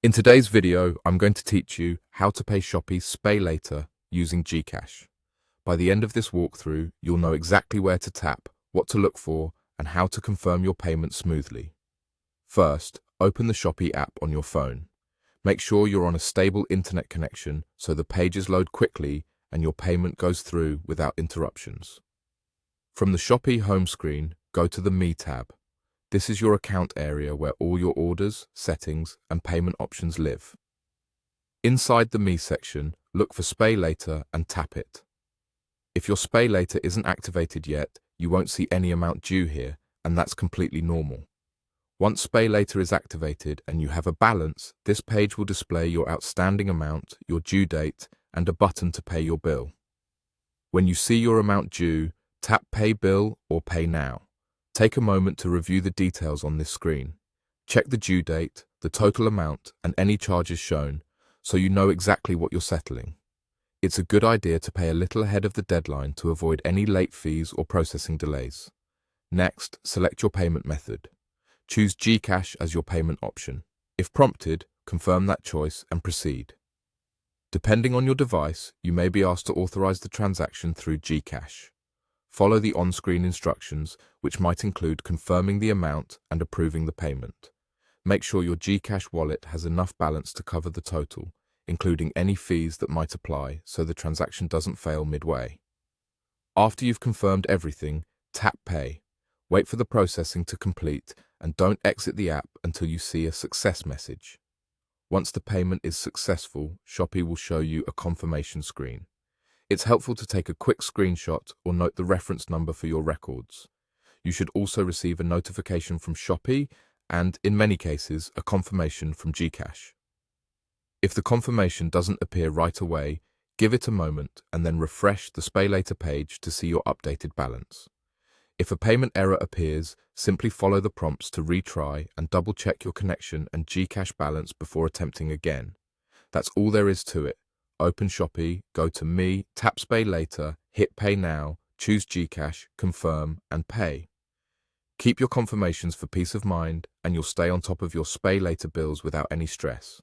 In today's video, I'm going to teach you how to pay Shopee SPaylater using GCash. By the end of this walkthrough, you'll know exactly where to tap, what to look for, and how to confirm your payment smoothly. First, open the Shopee app on your phone. Make sure you're on a stable internet connection so the pages load quickly and your payment goes through without interruptions. From the Shopee home screen, go to the Me tab. This is your account area where all your orders, settings, and payment options live. Inside the Me section, look for SPaylater and tap it. If your SPaylater isn't activated yet, you won't see any amount due here, and that's completely normal. Once SPaylater is activated and you have a balance, this page will display your outstanding amount, your due date, and a button to pay your bill. When you see your amount due, tap Pay Bill or Pay Now. Take a moment to review the details on this screen. Check the due date, the total amount, and any charges shown, so you know exactly what you're settling. It's a good idea to pay a little ahead of the deadline to avoid any late fees or processing delays. Next, select your payment method. Choose GCash as your payment option. If prompted, confirm that choice and proceed. Depending on your device, you may be asked to authorize the transaction through GCash. Follow the on-screen instructions, which might include confirming the amount and approving the payment. Make sure your GCash wallet has enough balance to cover the total, including any fees that might apply so the transaction doesn't fail midway. After you've confirmed everything, tap Pay. Wait for the processing to complete and don't exit the app until you see a success message. Once the payment is successful, Shopee will show you a confirmation screen. It's helpful to take a quick screenshot or note the reference number for your records. You should also receive a notification from Shopee and, in many cases, a confirmation from GCash. If the confirmation doesn't appear right away, give it a moment and then refresh the SPaylater page to see your updated balance. If a payment error appears, simply follow the prompts to retry and double-check your connection and GCash balance before attempting again. That's all there is to it. Open Shopee, go to Me, tap SPaylater, hit Pay Now, choose GCash, confirm, and pay. Keep your confirmations for peace of mind, and you'll stay on top of your SPaylater bills without any stress.